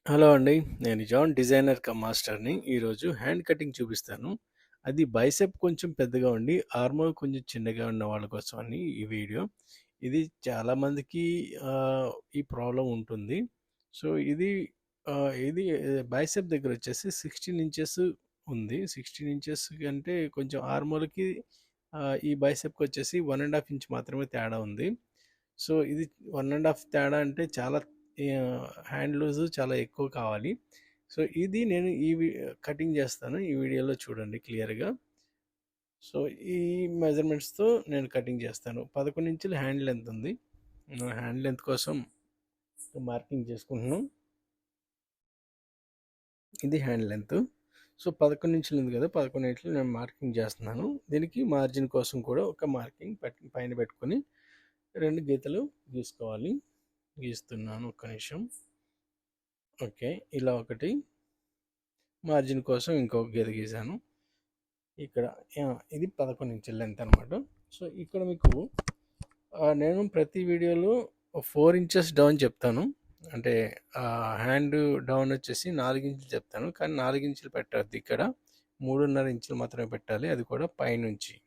Hello అండి. నేను John designer మాస్టర్ని. ఈరోజు హ్యాండ్ కటింగ్ చూపిస్తాను. అది బైసెప్ కొంచెం పెద్దగా ఉండి ఆర్మోల్ కొంచెం చిన్నగా ఉన్న వాళ్ళ కోసం అని ఈ వీడియో. ఇది చాలామందికి ఈ ప్రాబ్లం ఉంటుంది. సో ఇది బైసెప్ దగ్గర వచ్చేసి 16 ఇంచెస్ ఉంది. 16 ఇంచెస్ అంటే కొంచెం ఆర్మోల్కి ఈ బైసెప్కి వచ్చేసి 1.5 ఇంచ్ మాత్రమే తేడా ఉంది. సో ఇది 1.5 తేడా అంటే చాలా హ్యాండ్ లూజ్ చాలా ఎక్కువ కావాలి. సో ఇది నేను కటింగ్ చేస్తాను. ఈ వీడియోలో చూడండి క్లియర్గా. సో ఈ మెజర్మెంట్స్తో నేను కటింగ్ చేస్తాను. 11 ఇంచుల హ్యాండ్ లెంత్ ఉంది. హ్యాండ్ లెంత్ కోసం మార్కింగ్ చేసుకుంటున్నాను. ఇది హ్యాండ్ లెంత్. సో 11 ఇంచులు ఉంది కదా, 11 ఇంచులు నేను మార్కింగ్ చేస్తున్నాను. దీనికి మార్జిన్ కోసం కూడా ఒక మార్కింగ్ పైన పెట్టుకొని 2 గీతలు గీసుకోవాలి. గీస్తున్నాను, ఒక్క నిమిషం. ఓకే, ఇలా ఒకటి, మార్జిన్ కోసం ఇంకొక గీత గీసాను. ఇక్కడ ఇది 11 ఇంచుల లెంత్ అనమాట. సో ఇక్కడ మీకు నేను ప్రతి వీడియోలో 4 ఇంచెస్ డౌన్ చెప్తాను. అంటే హ్యాండ్ డౌన్ వచ్చేసి 4 ఇంచులు చెప్తాను, కానీ 4 ఇంచులు పెట్టద్దు. ఇక్కడ 3.5 ఇంచులు మాత్రమే పెట్టాలి. అది కూడా పైనుంచి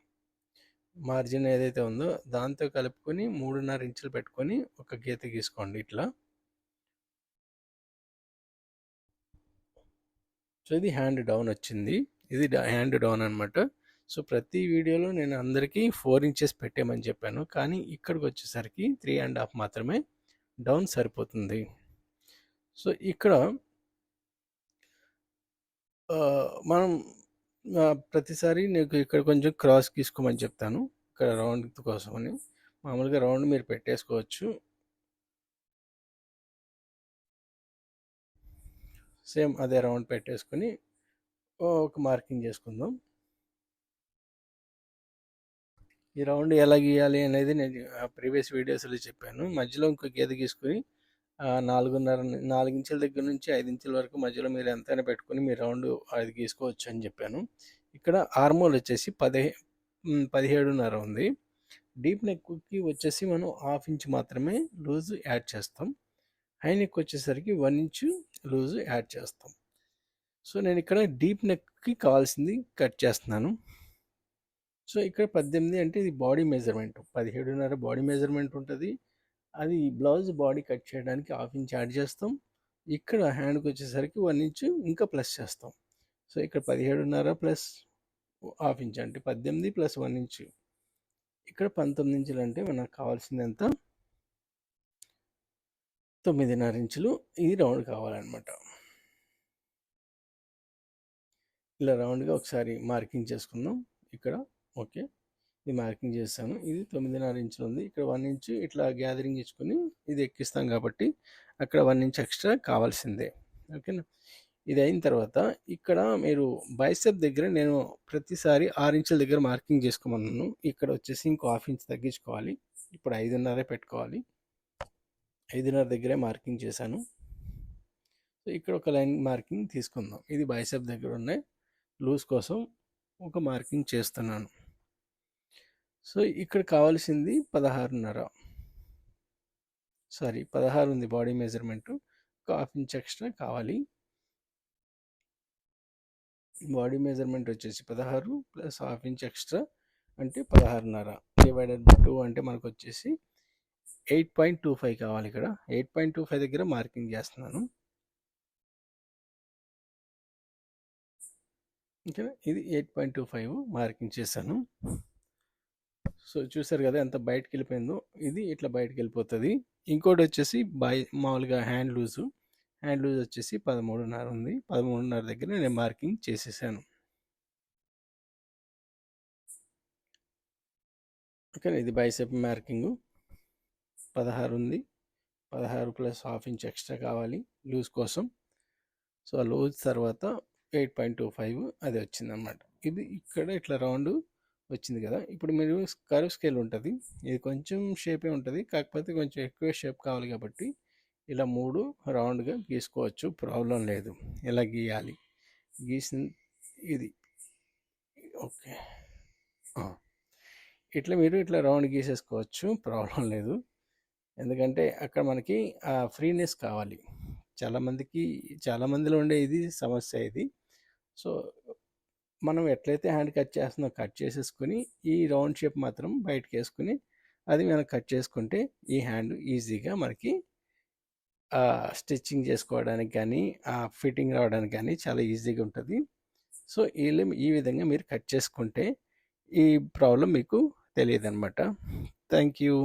మార్జిన్ ఏదైతే ఉందో దాంతో కలుపుకొని 3.5 ఇంచులు పెట్టుకొని ఒక గీత గీసుకోండి ఇట్లా. సో ఇది హ్యాండ్ డౌన్ వచ్చింది. ఇది హ్యాండ్ డౌన్ అనమాట. సో ప్రతి వీడియోలో నేను అందరికీ 4 ఇంచెస్ పెట్టేమని చెప్పాను, కానీ ఇక్కడికి వచ్చేసరికి 3.5 మాత్రమే డౌన్ సరిపోతుంది. సో ఇక్కడ మనం ప్రతిసారి నీకు ఇక్కడ కొంచెం క్రాస్ గీసుకోమని చెప్తాను, ఇక్కడ రౌండ్ కోసమని. మామూలుగా రౌండ్ మీరు పెట్టేసుకోవచ్చు. సేమ్ అదే రౌండ్ పెట్టేసుకొని ఒక మార్కింగ్ చేసుకుందాం. ఈ రౌండ్ ఎలా గీయాలి అనేది నేను ప్రీవియస్ వీడియోస్లో చెప్పాను. మధ్యలో ఇంకో గీత గీసుకొని 4 ఇంచుల దగ్గర నుంచి 5 ఇంచుల వరకు మధ్యలో మీరు ఎంతైనా పెట్టుకొని మీరు రౌండ్ అది గీసుకోవచ్చు అని చెప్పాను. ఇక్కడ ఆర్మోల్ వచ్చేసి 17.5 ఉంది. డీప్ నెక్కి వచ్చేసి మనం 1/2 ఇంచ్ మాత్రమే లూజ్ యాడ్ చేస్తాం. హై నెక్ వచ్చేసరికి 1 ఇంచు లూజ్ యాడ్ చేస్తాం. సో నేను ఇక్కడ డీప్ నెక్కి కావాల్సింది కట్ చేస్తున్నాను. సో ఇక్కడ 18 అంటే ఇది బాడీ మెజర్మెంట్, 17.5 బాడీ మెజర్మెంట్ ఉంటుంది. అది బ్లౌజ్ బాడీ కట్ చేయడానికి 1/2 ఇంచ్ యాడ్ చేస్తాం. ఇక్కడ హ్యాండ్కి వచ్చేసరికి 1 ఇంచు ఇంకా ప్లస్ చేస్తాం. సో ఇక్కడ 17.5 ప్లస్ 1/2 ఇంచ్ అంటే 18 ప్లస్ 1 ఇంచు, ఇక్కడ 19 ఇంచులు. అంటే మనకు కావాల్సింది ఎంత? 9.5 ఇంచులు. ఇది రౌండ్ కావాలన్నమాట. ఇలా రౌండ్గా ఒకసారి మార్కింగ్ చేసుకుందాం ఇక్కడ. ఓకే, ఇది మార్కింగ్ చేస్తాను. ఇది 9.5 ఇంచులు ఉంది. ఇక్కడ 1 ఇంచు ఇట్లా గ్యాదరింగ్ ఇచ్చుకొని ఇది ఎక్కిస్తాం కాబట్టి అక్కడ 1 ఇంచ్ ఎక్స్ట్రా కావాల్సిందే. ఓకేనా? ఇది అయిన తర్వాత ఇక్కడ మీరు బైసెప్ దగ్గర నేను ప్రతిసారి 6 ఇంచుల దగ్గర మార్కింగ్ చేసుకోమన్నాను. ఇక్కడ వచ్చేసి ఇంకో 1/2 ఇంచ్ తగ్గించుకోవాలి. ఇప్పుడు 5.5 పెట్టుకోవాలి. 5.5 దగ్గరే మార్కింగ్ చేశాను. సో ఇక్కడ ఒక లైన్ మార్కింగ్ తీసుకుందాం. ఇది బైసెప్ దగ్గర ఉన్నాయి లూజ్ కోసం ఒక మార్కింగ్ చేస్తున్నాను. సో ఇక్కడ కావాల్సింది 16.5, సారీ 16 ఉంది బాడీ మెజర్మెంట్. ఒక 1/2 ఇంచ్ ఎక్స్ట్రా కావాలి. బాడీ మెజర్మెంట్ వచ్చేసి 16 ప్లస్ 1/2 ఇంచ్ ఎక్స్ట్రా అంటే 16.5 డివైడెడ్ బై 2 అంటే మనకు వచ్చేసి 8.25 కావాలి. ఇక్కడ 8.25 దగ్గర మార్కింగ్ చేస్తున్నాను. ఓకేనా? ఇది 8.25 మార్కింగ్ చేశాను. సో చూసారు కదా ఎంత బయటకు వెళ్ళిపోయిందో. ఇది ఇట్లా బయటకు వెళ్ళిపోతుంది. ఇంకోటి వచ్చేసి మామూలుగా హ్యాండ్ లూజ్ వచ్చేసి 13.5 ఉంది. 13.5 దగ్గర నేను మార్కింగ్ చేసేసాను. ఓకే, ఇది బైసెప్ మార్కింగ్ 16 ఉంది. 16 ప్లస్ 1/2 ఇంచ్ ఎక్స్ట్రా కావాలి లూజ్ కోసం. సో ఆ లూజ్ తర్వాత 8.25 అది వచ్చిందన్నమాట. ఇది ఇక్కడ ఇట్లా రౌండ్ వచ్చింది కదా. ఇప్పుడు మీరు కర్వ్ స్కేల్ ఉంటుంది, ఇది కొంచెం షేపే ఉంటుంది, కాకపోతే కొంచెం ఎక్కువ షేప్ కావాలి కాబట్టి ఇలా 3 రౌండ్గా గీసుకోవచ్చు, ప్రాబ్లం లేదు. ఇలా గీయాలి, గీసిన ఇది ఓకే. ఇట్లా మీరు ఇట్లా రౌండ్ గీసేసుకోవచ్చు, ప్రాబ్లం లేదు. ఎందుకంటే అక్కడ మనకి ఫ్రీనెస్ కావాలి. చాలా మందిలో ఉండే ఇది సమస్య ఇది. సో మనం ఎట్లయితే హ్యాండ్ కట్ చేస్తున్నాం కట్ చేసేసుకుని ఈ రౌండ్ షేప్ మాత్రం బయటకు వేసుకుని అది మనం కట్ చేసుకుంటే ఈ హ్యాండ్ ఈజీగా మనకి స్టిచ్చింగ్ చేసుకోవడానికి కానీ ఫిట్టింగ్ రావడానికి కానీ చాలా ఈజీగా ఉంటుంది. సో ఈ విధంగా మీరు కట్ చేసుకుంటే ఈ ప్రాబ్లం మీకు తెలియదు అనమాట. Thank you.